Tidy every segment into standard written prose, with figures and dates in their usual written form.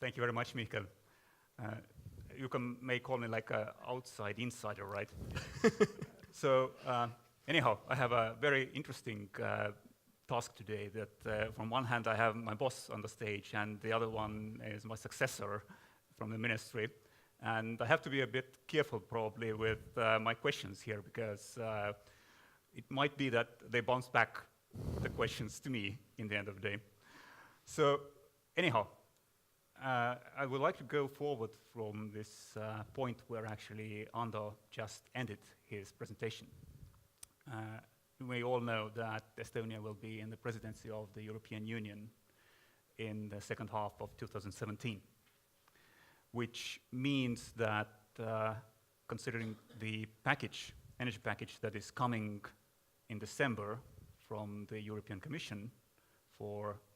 Thank you very much, Mikael. May call me like an outside insider, right? So anyhow, I have a very interesting task today that from one hand I have my boss on the stage and the other one is my successor from the ministry. And I have to be a bit careful probably with my questions here because it might be that they bounce back the questions to me in the end of the day. So anyhow, I would like to go forward from this point where actually Ando just ended his presentation. We all know that Estonia will be in the presidency of the European Union in the second half of 2017, which means that considering the energy package that is coming in December from the European Commission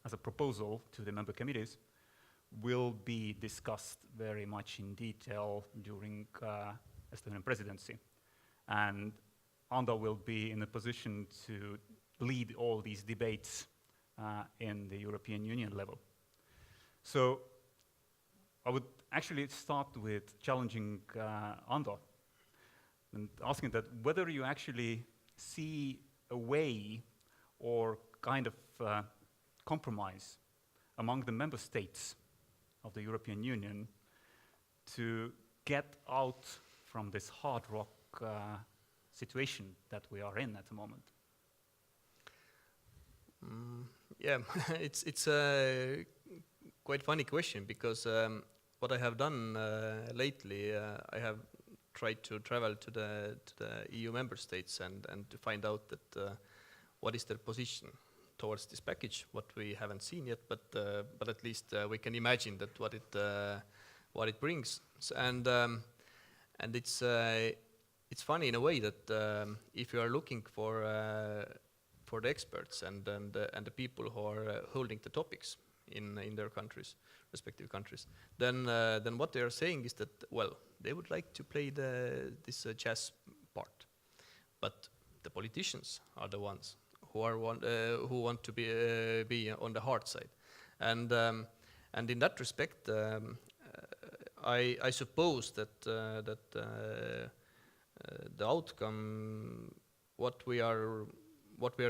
as a proposal to the member committees, will be discussed very much in detail during Estonian presidency. And Ando will be in a position to lead all these debates in the European Union level. So I would actually start with challenging Ando and asking that whether you actually see a way or kind of compromise among the member states of the European Union to get out from this hard rock situation that we are in at the moment? Yeah, it's a quite funny question because what I have done lately, I have tried to travel to the EU member states and to find out that what is their position towards this package, what we haven't seen yet, but at least we can imagine that what it brings. And it's funny in a way that if you are looking for the experts and the people who are holding the topics in their countries, respective countries, then what they are saying is that, well, they would like to play this jazz part, but the politicians are the ones who want to be on the hard side, and in that respect, I suppose that the outcome, what we are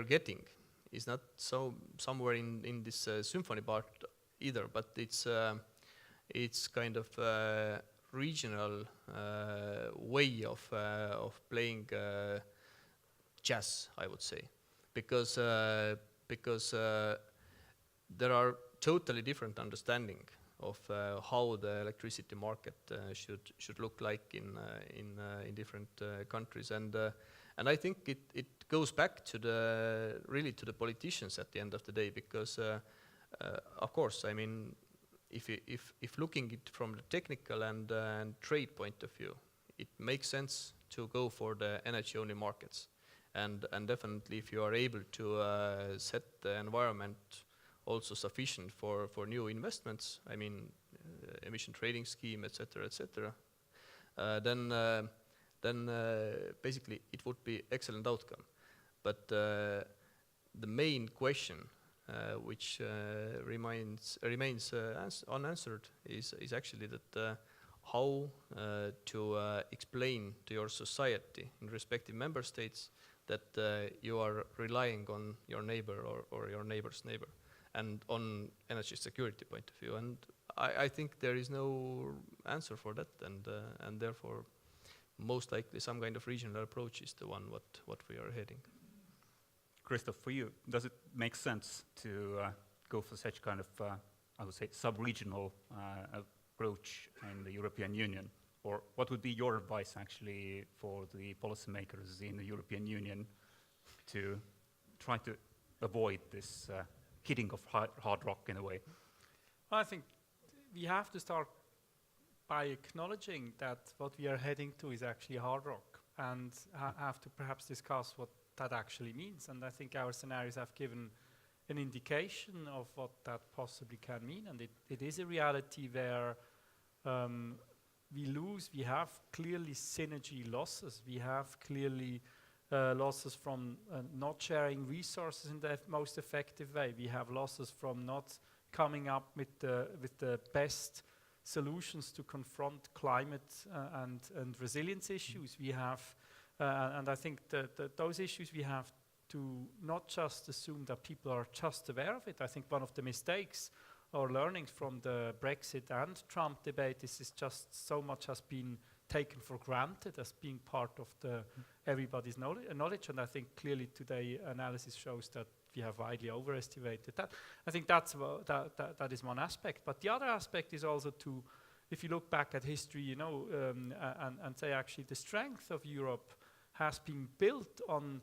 getting, is not so somewhere in this symphony part either, but it's kind of a regional way of playing jazz, I would say, because there are totally different understanding of how the electricity market should look like in different countries, and I think it goes back to the politicians at the end of the day, because of course, I mean, if looking it from the technical and trade point of view, it makes sense to go for the energy only markets, and definitely if you are able to set the environment also sufficient for new investments, I mean, emission trading scheme, etc., then basically it would be excellent outcome. But the main question, which remains unanswered, is actually that how to explain to your society in respective member states that you are relying on your neighbor or your neighbor's neighbor, and on energy security point of view. And I think there is no answer for that, and therefore most likely some kind of regional approach is the one what we are heading. Christoph, for you, does it make sense to go for such kind of, I would say, sub-regional approach in the European Union? Or what would be your advice actually for the policymakers in the European Union to try to avoid this hitting of hard rock in a way? I think we have to start by acknowledging that what we are heading to is actually hard rock, and have to perhaps discuss what that actually means. And I think our scenarios have given an indication of what that possibly can mean, and it is a reality where we have clearly synergy losses. We have clearly losses from not sharing resources in the most effective way. We have losses from not coming up with the best solutions to confront climate and resilience issues. We have, and I think that those issues we have to not just assume that people are just aware of it. I think one of the mistakes or learnings from the Brexit and Trump debate is just so much has been taken for granted as being part of the everybody's knowledge, and I think clearly today analysis shows that we have widely overestimated that. I think that is one aspect, but the other aspect is also to, if you look back at history, you know, and say actually the strength of Europe has been built on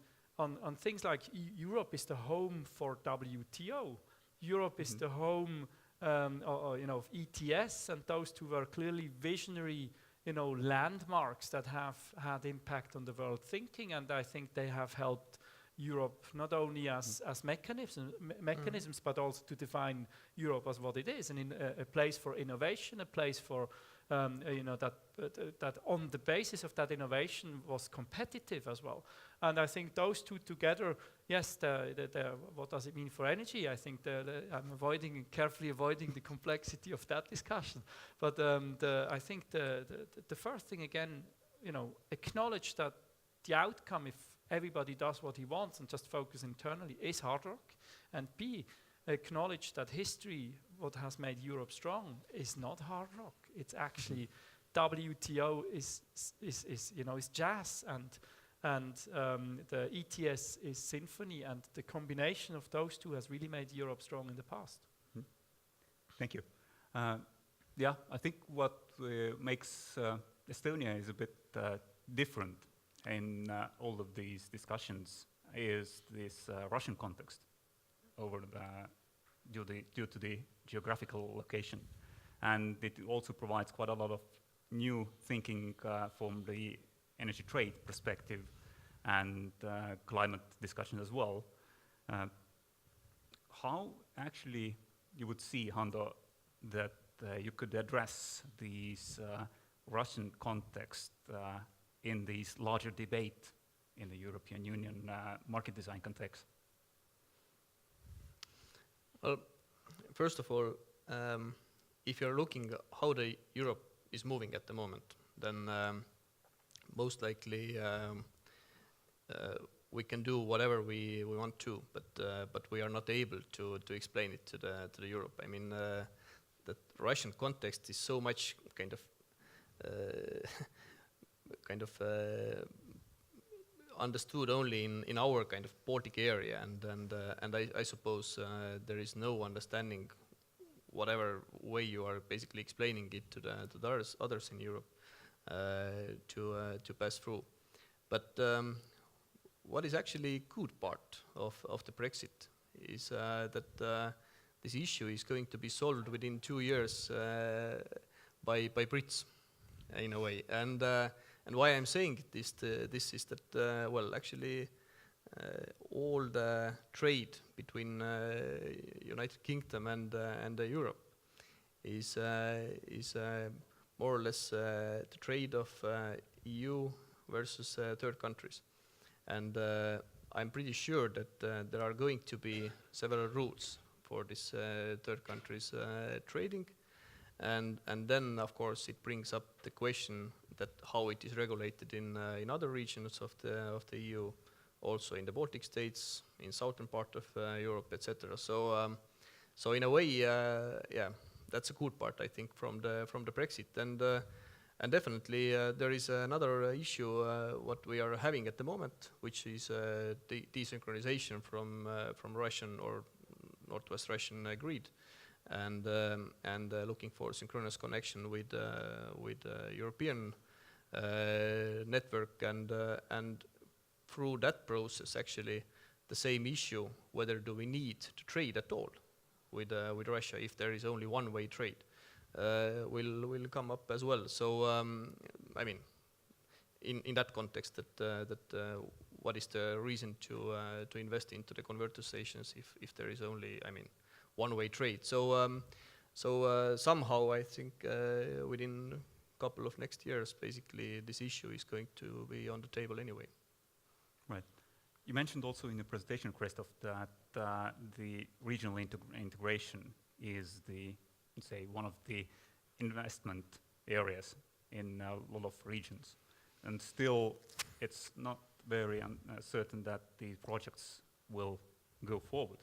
things like Europe is the home for WTO. Europe is the home, you know, of ETS, and those two were clearly visionary, you know, landmarks that have had impact on the world thinking, and I think they have helped Europe not only as mechanisms, but also to define Europe as what it is, and a place for innovation, a place for you know, that on the basis of that innovation was competitive as well. And I think those two together, yes, what does it mean for energy? I think I'm carefully avoiding the complexity of that discussion. But I think the first thing, again, you know, acknowledge that the outcome, if everybody does what he wants and just focus internally, is hard work, and B, acknowledge that history, what has made Europe strong, is not hard rock. It's actually WTO is you know, is jazz, and the ETS is symphony, and the combination of those two has really made Europe strong in the past. Thank you. Yeah, I think what makes Estonia is a bit different in all of these discussions is this Russian context due to the geographical location. And it also provides quite a lot of new thinking from the energy trade perspective and climate discussion as well. How actually you would see, Ando, that you could address these Russian context in this larger debate in the European Union market design context? Well, first of all, if you're looking how the Europe is moving at the moment, then most likely we can do whatever we want to, but we are not able to explain it to the Europe. I mean, the Russian context is so much kind of understood only in our kind of Baltic area, and I suppose there is no understanding, whatever way you are basically explaining it to the others in Europe, to pass through. But what is actually good part of the Brexit is that this issue is going to be solved within 2 years by Brits, in a way. And why I'm saying this is that, well, actually, all the trade between United Kingdom and Europe is more or less the trade of EU versus third countries. And I'm pretty sure that there are going to be several rules for this third countries trading. And then, of course, it brings up the question that how it is regulated in other regions of the EU, also in the Baltic states, in southern part of Europe, etc. So in a way, yeah, that's a good part, I think, from the Brexit. And definitely there is another issue what we are having at the moment, which is the desynchronization from Russian or Northwest Russian grid. And looking for synchronous connection with European network, and through that process, actually, the same issue: whether do we need to trade at all with Russia if there is only one-way trade, will come up as well. So I mean, in that context, that what is the reason to invest into the converter stations if there is only, I mean, one-way trade. So somehow I think within a couple of next years, basically this issue is going to be on the table anyway. Right. You mentioned also in the presentation, Christoph, that the regional integration is the, say, one of the investment areas in a lot of regions. And still, it's not very certain that the projects will go forward.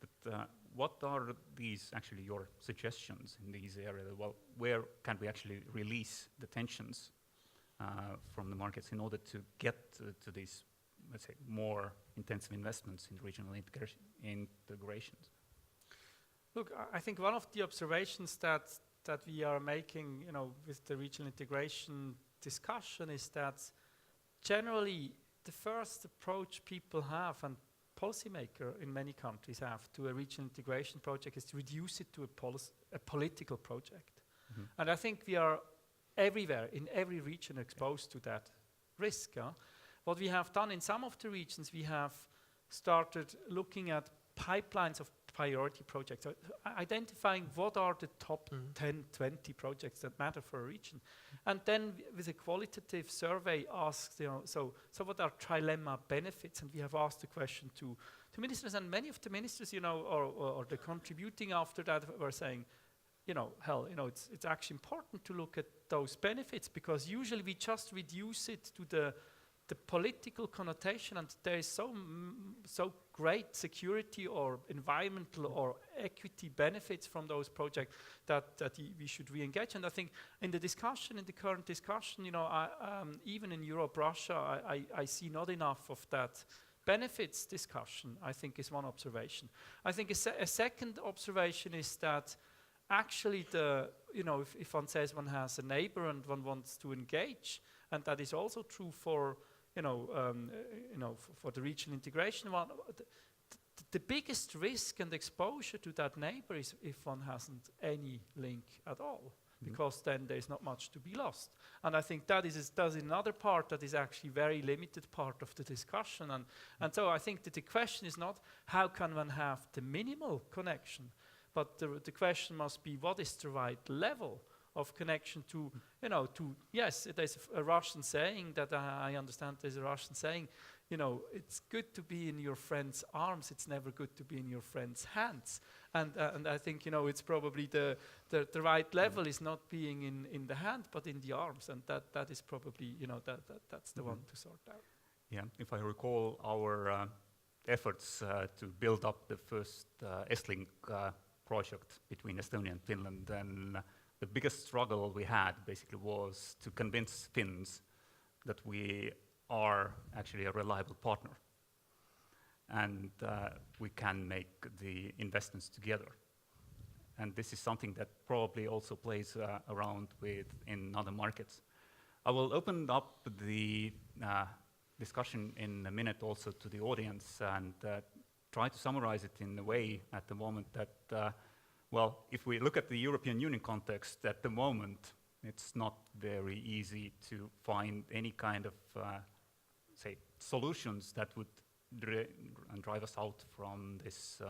But what are these actually your suggestions in these areas? Well, where can we actually release the tensions from the markets in order to get to these, let's say, more intensive investments in regional integrations? Look, I think one of the observations that we are making, with the regional integration discussion is that generally the first approach people have and policymakers in many countries have to a regional integration project is to reduce it to a political project. Mm-hmm. And I think we are everywhere, in every region, exposed to that risk. What we have done in some of the regions, we have started looking at pipelines of priority projects, identifying what are the top 10, 20 projects that matter for a region. And then with a qualitative survey asked, so what are trilemma benefits? And we have asked the question to ministers, and many of the ministers, or the contributing after that were saying, it's actually important to look at those benefits, because usually we just reduce it to the political connotation, and there is so great security or environmental or equity benefits from those projects that we should re-engage. And I think in the current discussion, even in Europe, Russia, I see not enough of that benefits discussion, I think, is one observation. I think a second observation is that actually if one says one has a neighbor and one wants to engage, and that is also true for for the regional integration, the biggest risk and exposure to that neighbor is if one hasn't any link at all, because then there's not much to be lost. And I think that is another part that is actually very limited part of the discussion. And so I think that the question is not how can one have the minimal connection, but the question must be what is the right level of connection to, yes, there's a Russian saying that I understand, there's a Russian saying, it's good to be in your friend's arms, it's never good to be in your friend's hands. And I think, it's probably the right level is not being in the hand, but in the arms. And that is probably, that's the one to sort out. Yeah, if I recall our efforts to build up the first Estlink project between Estonia and Finland, then the biggest struggle we had basically was to convince Finns that we are actually a reliable partner and we can make the investments together. And this is something that probably also plays around in other markets. I will open up the discussion in a minute also to the audience and try to summarize it in a way at the moment that well, if we look at the European Union context at the moment, it's not very easy to find any kind of, say, solutions that would drive us out from this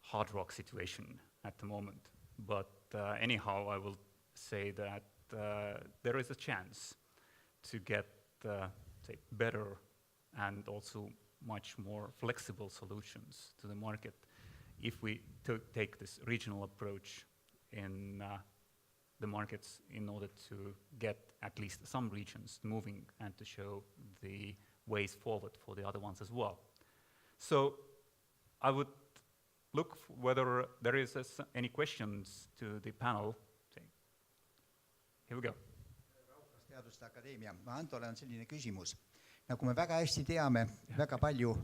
hard rock situation at the moment. But anyhow, I will say that there is a chance to get, say, better and also much more flexible solutions to the market if we take this regional approach in the markets in order to get at least some regions moving and to show the ways forward for the other ones as well. So I would look whether there is any questions to the panel. Here we go. Teaduste Akadeemia. Andole on selline küsimus. Nagu me väga hästi teame, väga palju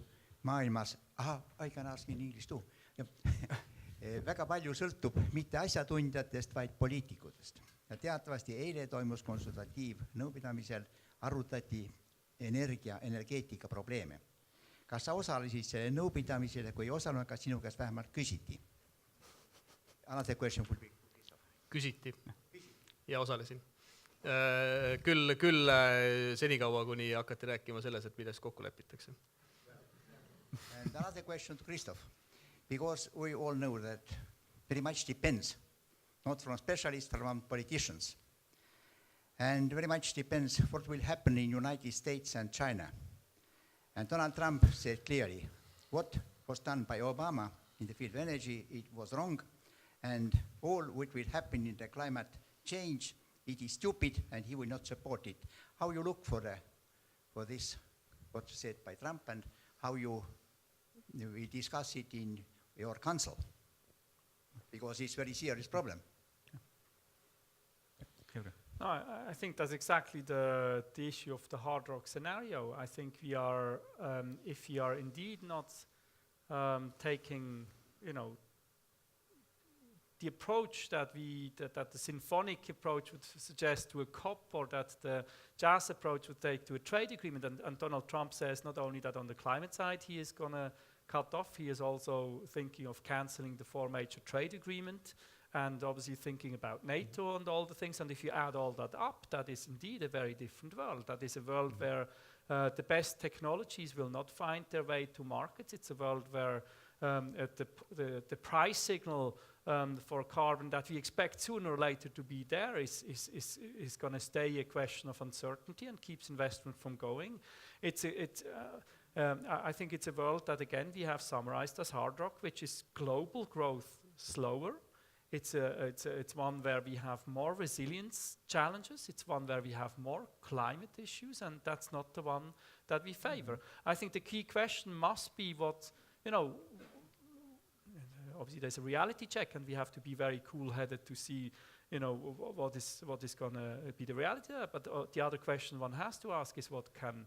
maailmas, I can ask in English too. Väga palju sõltub mitte asjatundjatest, vaid poliitikutest. Ja teatavasti eile toimus konsultatiivnõupidamisel, arutati energeetika probleeme. Kas sa osalesid selle nõupidamisel ja kui ei osalenud, kas sinu käest vähemalt küsiti? Another question would be Christoph. Küsiti ja osalesin. Küll senikaua, kuni hakati rääkima selles, et milles kokku lepitakse. And another question to Christoph. Because we all know that very much depends, not from specialists, from politicians. And very much depends what will happen in United States and China. And Donald Trump said clearly, what was done by Obama in the field of energy, it was wrong. and all what will happen in the climate change, it is stupid and he will not support it. How you look for this, what said by Trump, and how you discuss it in your council? Because it's very serious problem. No, I think that's exactly the issue of the hard rock scenario. I think we are, if we are indeed not taking, the approach that the symphonic approach would suggest to a COP, or that the jazz approach would take to a trade agreement, and Donald Trump says not only that on the climate side he is going to cut off, he is also thinking of cancelling the 4 major trade agreement, and obviously thinking about NATO and all the things. And if you add all that up, that is indeed a very different world. That is a world where the best technologies will not find their way to markets. It's a world where the price signal for carbon that we expect sooner or later to be there is going to stay a question of uncertainty and keeps investment from going. I think it's a world that, again, we have summarized as hard rock, which is global growth slower. It's one where we have more resilience challenges. It's one where we have more climate issues, and that's not the one that we favor. I think the key question must be what, obviously there's a reality check, and we have to be very cool-headed to see, what is going to be the reality there. But the other question one has to ask is, what can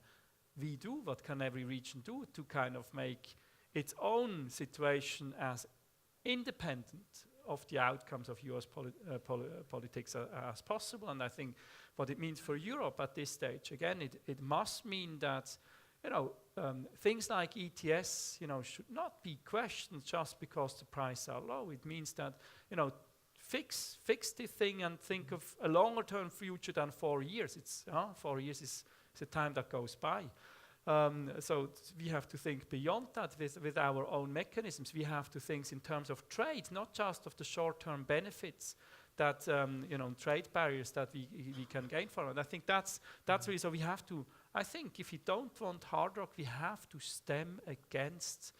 we do? What can every region do to kind of make its own situation as independent of the outcomes of US politics as possible? And I think what it means for Europe at this stage, again, it must mean that things like ETS, should not be questioned just because the prices are low. It means that, fix the thing and think of a longer-term future than 4 years. 4 years is a time that goes by. So we have to think beyond that with our own mechanisms. We have to think in terms of trade, not just of the short-term benefits that trade barriers that we can gain from. And I think that's really, so we have to. I think if we don't want hard rock, we have to stem against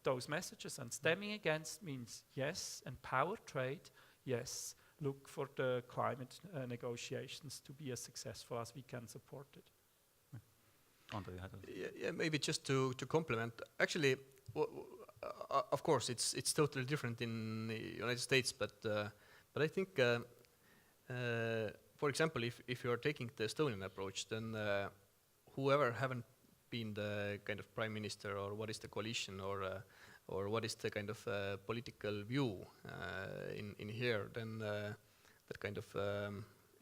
those messages. And stemming against means, yes, empower trade. Yes, look for the climate negotiations to be as successful as we can support it. Ando, you had Yeah, maybe just to complement. Actually, of course, it's totally different in the United States, but I think, for example, if you are taking the Estonian approach, then whoever haven't been the kind of prime minister, or what is the coalition, or what is the kind of political view in here, then that kind of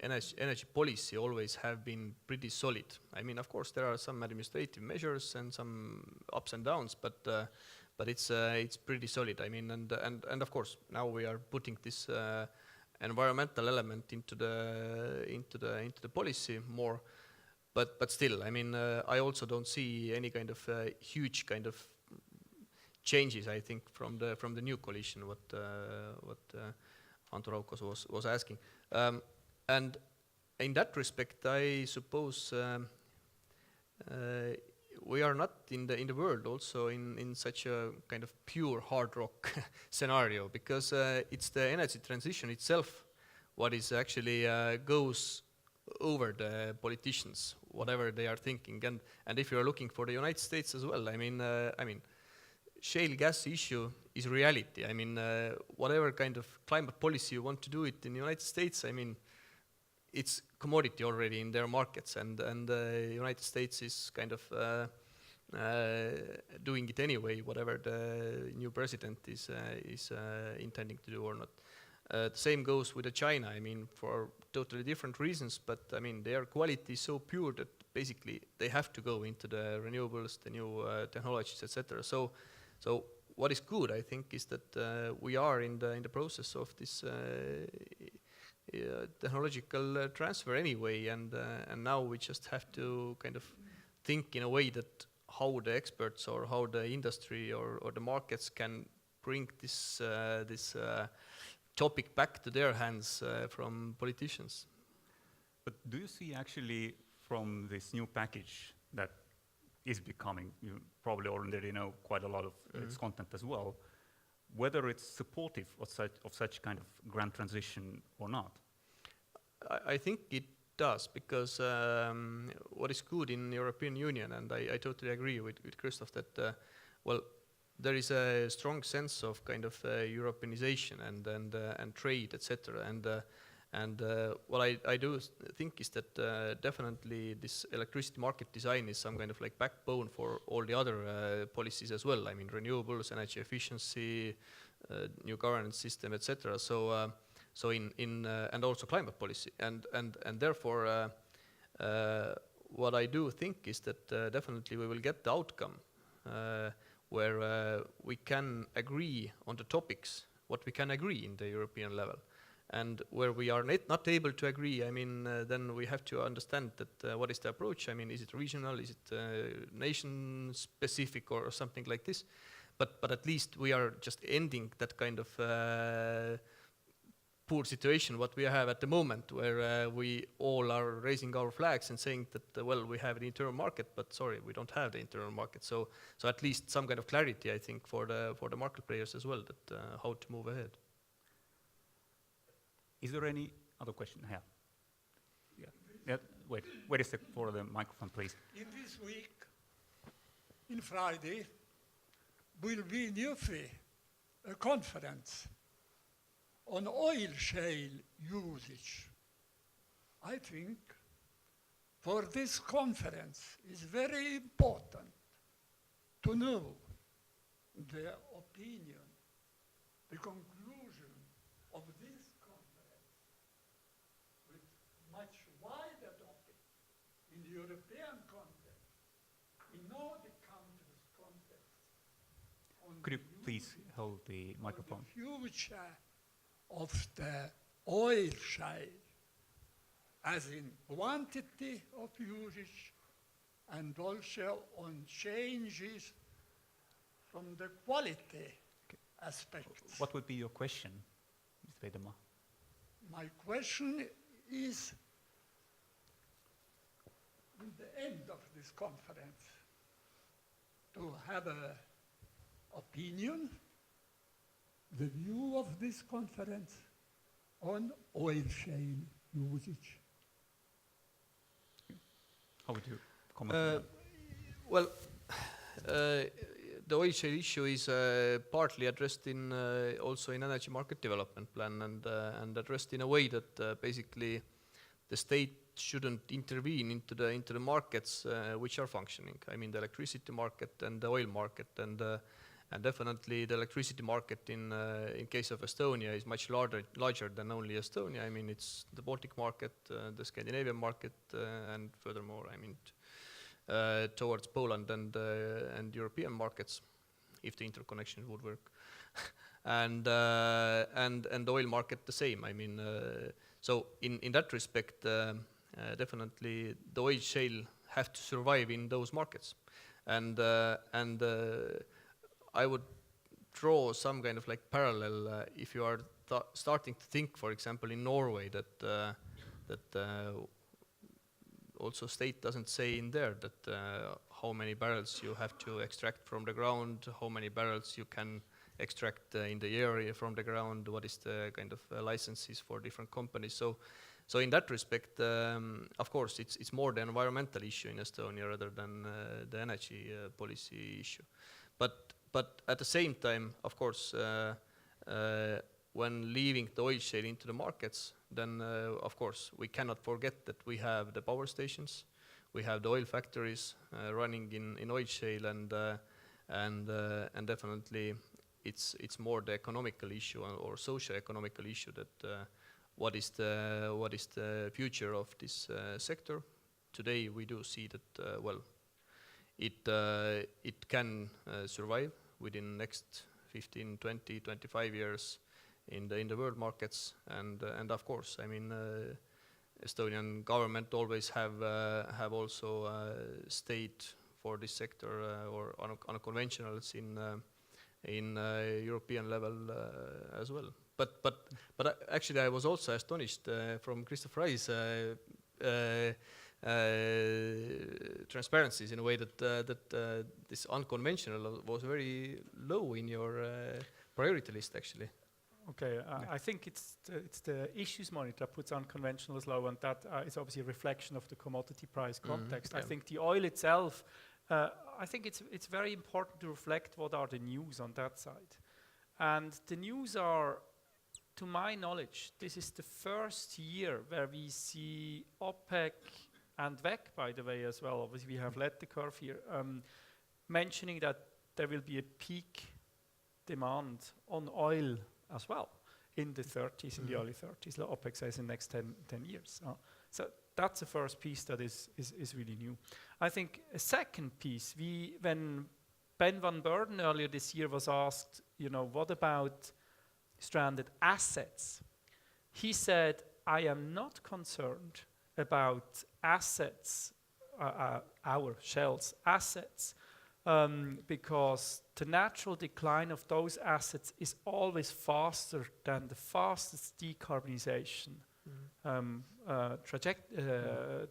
energy policy always have been pretty solid. I mean, of course, there are some administrative measures and some ups and downs, but it's pretty solid. I mean, and of course, now we are putting this environmental element into the policy more. But still, I mean, I also don't see any kind of huge kind of changes. I think from the new coalition, what Anto Raukos was asking. And in that respect, I suppose we are not in the world also in such a kind of pure hard rock scenario, because it's the energy transition itself what is actually goes over the politicians, whatever they are thinking. And if you are looking for the United States as well, I mean, shale gas issue is reality. I mean, whatever kind of climate policy you want to do it in the United States, I mean, it's commodity already in their markets, and the United States is kind of doing it anyway, whatever the new president is intending to do or not. The same goes with China. I mean, for totally different reasons, but I mean, their quality is so pure that basically they have to go into the renewables, the new technologies, etc. So what is good, I think, is that we are in the process of this technological transfer anyway, and now we just have to kind of think in a way that how the experts or how the industry or the markets can bring this topic back to their hands from politicians. But do you see actually from this new package that is becoming, you probably already know quite a lot of its content as well, whether it's supportive of such kind of grand transition or not. I think it does, because what is good in European Union, and I totally agree with Christoph that, well, there is a strong sense of kind of Europeanization and trade, etc. And what I do think is that definitely this electricity market design is some kind of like backbone for all the other policies as well. I mean, renewables, energy efficiency, new governance system, etc. So and also climate policy, and therefore what I do think is that definitely we will get the outcome where we can agree on the topics what we can agree in the European level, and where we are not able to agree, I mean, then we have to understand that what is the approach. I mean, is it regional, is it nation specific or something like this, but at least we are just ending that kind of poor situation what we have at the moment, where we all are raising our flags and saying that well, we have an internal market, but sorry, we don't have the internal market. So at least some kind of clarity, I think, for the market players as well, that how to move ahead. Is there any other question here? Yeah. Wait a sec for the microphone, please. In this week, in Friday, will be in Jõhvi a conference on oil shale usage. I think for this conference is very important to know the opinion, the conclusion of this conference with much wider topic in the European context, in Nordic countries context. Could you please hold the microphone? The future of the oil shale, as in quantity of usage and also on changes from the quality aspects. What would be your question, Mr. Vedemaa? My question is, in the end of this conference, to have an opinion, the view of this conference on oil shale usage. How would you comment? Well, the oil shale issue is partly addressed in also in energy market development plan, and addressed in a way that basically the state shouldn't intervene into the markets which are functioning. I mean, the electricity market and the oil market, and definitely the electricity market in case of Estonia is much larger than only Estonia. I mean, it's the Baltic market, the Scandinavian market, and furthermore, I mean, towards Poland and European markets, if the interconnection would work. and the oil market the same. I mean, so in that respect, definitely the oil shale have to survive in those markets, and I would draw some kind of like parallel if you are starting to think, for example, in Norway, that also state doesn't say in there that how many barrels you have to extract from the ground, how many barrels you can extract in the area from the ground, what is the kind of licenses for different companies. So in that respect, of course, it's more the environmental issue in Estonia rather than the energy policy issue. But at the same time, of course, when leaving the oil shale into the markets, then of course we cannot forget that we have the power stations, we have the oil factories running in oil shale, and definitely it's more the economical issue or socio-economical issue that what is the future of this sector. Today we do see that well, it can survive within next 15, 20, 25 years in the world markets, and of course, I mean, Estonian government always have also stayed for this sector or unconventionals in European level as well. But actually, I was also astonished from Christoph Frei's transparencies in a way that this unconventional was very low in your priority list actually. Okay, I think it's the issues monitor that puts unconventional as low, and that is obviously a reflection of the commodity price context. I yeah. think the oil itself, I think it's very important to reflect what are the news on that side. And the news are, to my knowledge, this is the first year where we see OPEC and WEC, by the way, as well. Obviously, we have led the curve here, mentioning that there will be a peak demand on oil as well in the 30s, in the early 30s. OPEC says in the next 10 years. So that's the first piece that is really new. I think a second piece, when Ben van Beurden earlier this year was asked, what about stranded assets? He said, I am not concerned about assets, our Shell's assets, because the natural decline of those assets is always faster than the fastest decarbonization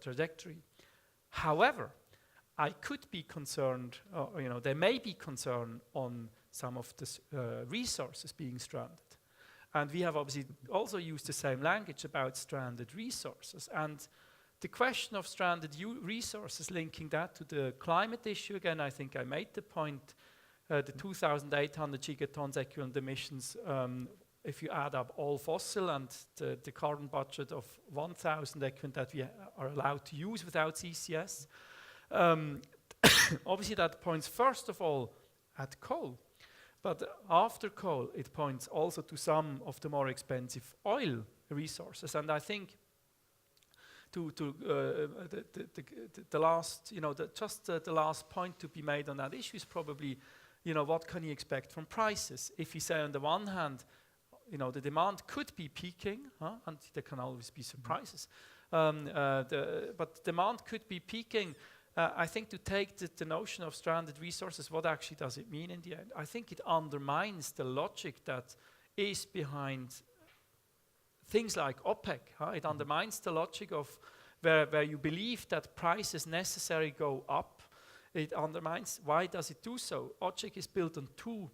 trajectory. However, I could be concerned, there may be concern on some of the resources being stranded. And we have obviously also used the same language about stranded resources. And the question of stranded resources, linking that to the climate issue, again, I think I made the point, the 2,800 gigatons equivalent emissions, if you add up all fossil and the carbon budget of 1,000 equivalent that we are allowed to use without CCS, obviously that points first of all at coal. But after coal, it points also to some of the more expensive oil resources. And I think the last, the last point to be made on that issue is probably, what can you expect from prices? If you say on the one hand, the demand could be peaking, and there can always be surprises, but demand could be peaking. I think to take the notion of stranded resources, what actually does it mean in the end? I think it undermines the logic that is behind things like OPEC. It undermines the logic of where you believe that prices necessarily go up. It undermines, why does it do so? OPEC is built on two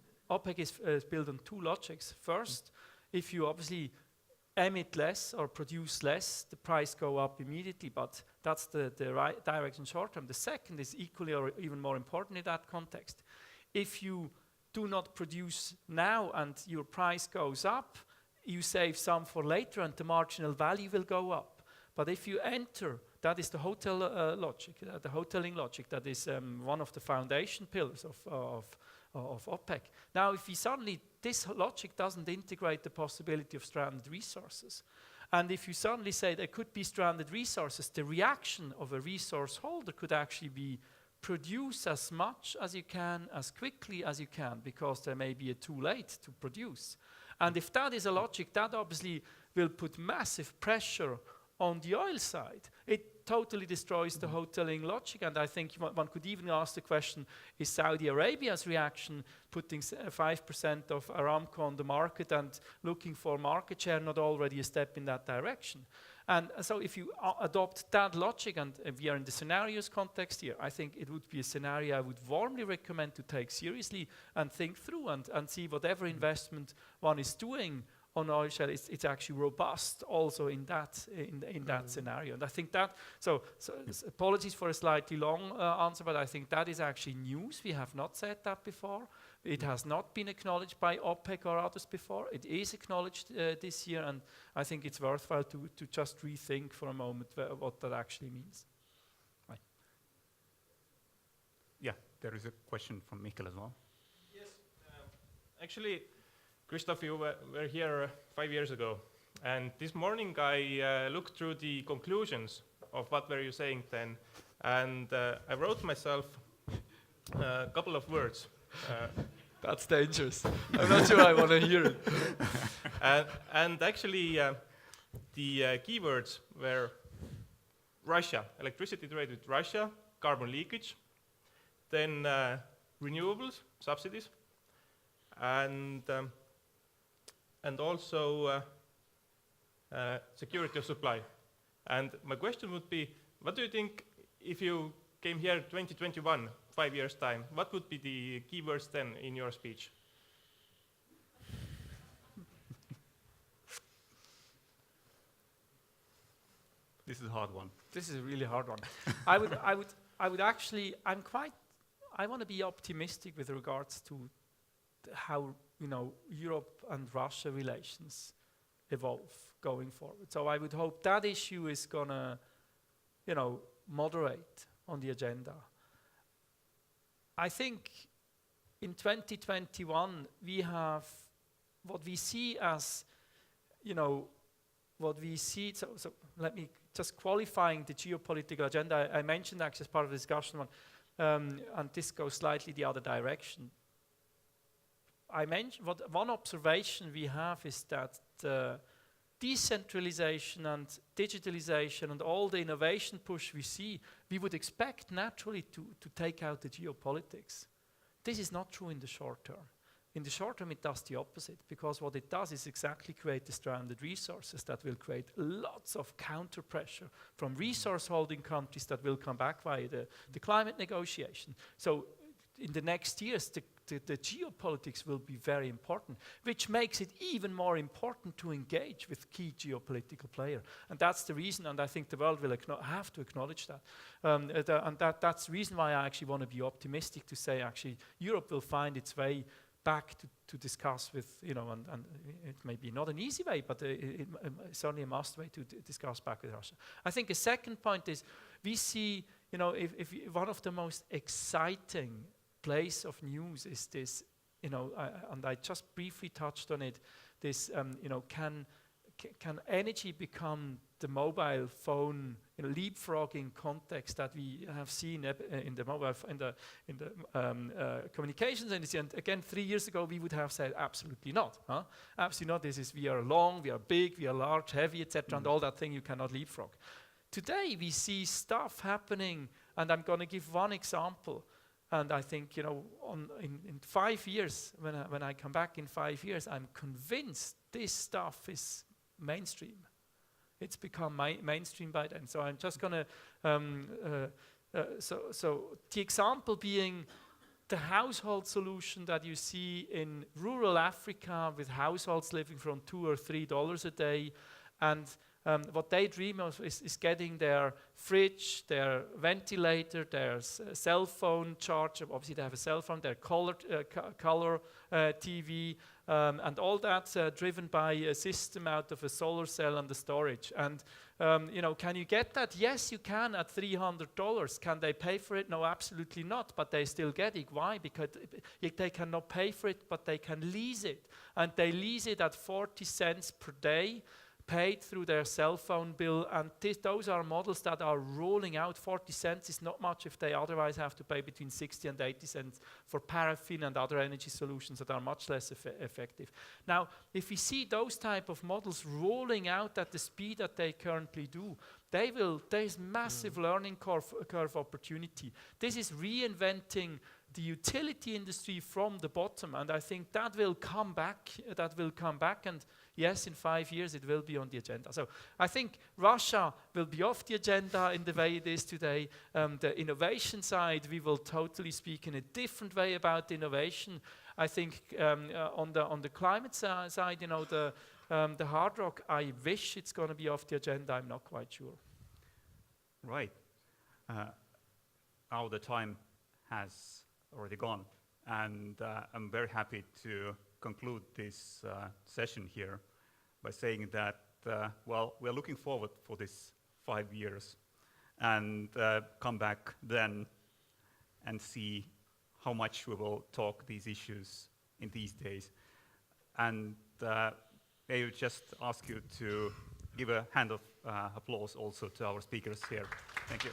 logics. First, if you obviously emit less or produce less, the price go up immediately, but that's the right direction short term. The second is equally or even more important in that context. If you do not produce now and your price goes up, you save some for later and the marginal value will go up. But if you enter, that is the hotel logic, the hoteling logic, that is one of the foundation pillars of OPEC. Now, if you suddenly, this logic doesn't integrate the possibility of stranded resources, and if you suddenly say there could be stranded resources, the reaction of a resource holder could actually be produce as much as you can, as quickly as you can, because there may be too late to produce. And if that is a logic, that obviously will put massive pressure on the oil side. It totally destroys the hoteling logic, and I think one could even ask the question, is Saudi Arabia's reaction putting 5% of Aramco on the market and looking for market share not already a step in that direction? And so if you adopt that logic, and we are in the scenarios context here, I think it would be a scenario I would warmly recommend to take seriously and think through and see whatever investment one is doing on oil shale, it's actually robust also in that scenario. And I think that, so apologies for a slightly long answer, but I think that is actually news. We have not said that before. It has not been acknowledged by OPEC or others before. It is acknowledged this year, and I think it's worthwhile to just rethink for a moment what that actually means. Right. Yeah, there is a question from Mikkel as well. Yes, actually, Christoph, you were here 5 years ago, and this morning I looked through the conclusions of what were you saying then, and I wrote myself a couple of words. That's dangerous. I'm not sure I want to hear it. And actually, the keywords were Russia, electricity trade with Russia, carbon leakage, then renewables, subsidies, and also security of supply. And my question would be, what do you think if you came here 2021, 5 years' time, what would be the keywords then in your speech? This is a hard one. This is a really hard one. I would actually, I want to be optimistic with regards to how, Europe and Russia relations evolve going forward. So I would hope that issue is gonna, moderate on the agenda. I think in 2021 we have what we see as, what we see. So let me just qualifying the geopolitical agenda. I mentioned actually as part of the discussion one, and this goes slightly the other direction. I mentioned one observation we have is that decentralization and digitalization and all the innovation push we see, we would expect naturally to take out the geopolitics. This is not true in the short term. In the short term, it does the opposite, because what it does is exactly create the stranded resources that will create lots of counter pressure from resource holding countries that will come back via the climate negotiation. So in the next years, the geopolitics will be very important, which makes it even more important to engage with key geopolitical players. And that's the reason, and I think the world will have to acknowledge that. And that's the reason why I actually want to be optimistic to say actually Europe will find its way back to discuss with, and it may be not an easy way, but it's certainly a must way to discuss back with Russia. I think a second point is we see, if one of the most exciting place of news is this, and I just briefly touched on it, this, can energy become the mobile phone leapfrogging context that we have seen in the mobile in the communications industry? And again, 3 years ago we would have said absolutely not. Absolutely not. This is, we are long, we are big, we are large, heavy, etc., and all that thing you cannot leapfrog. Today we see stuff happening, and I'm going to give one example. And I think, in 5 years, when I come back in 5 years, I'm convinced this stuff is mainstream. It's become mainstream by then. So I'm just going to, so the example being the household solution that you see in rural Africa with households living from $2 or $3 a day, and what they dream of is getting their fridge, their ventilator, their cell phone charger. Obviously, they have a cell phone, their color TV, and all that's driven by a system out of a solar cell and the storage. And can you get that? Yes, you can at $300. Can they pay for it? No, absolutely not. But they still get it. Why? Because they cannot pay for it, but they can lease it, and they lease it at 40 cents per day, paid through their cell phone bill, and those are models that are rolling out. 40 cents is not much if they otherwise have to pay between 60 and 80 cents for paraffin and other energy solutions that are much less effective. Now, if we see those type of models rolling out at the speed that they currently do, there's massive learning curve opportunity. This is reinventing the utility industry from the bottom, and I think that will come back, and yes, in 5 years it will be on the agenda. So I think Russia will be off the agenda in the way it is today. The innovation side, we will totally speak in a different way about innovation. I think on the climate side, the hard rock, I wish it's going to be off the agenda. I'm not quite sure. Right. Now the time has already gone, and I'm very happy to conclude this session here by saying that, we're looking forward for this 5 years, and come back then and see how much we will talk these issues in these days. And I would just ask you to give a hand of applause also to our speakers here. Thank you.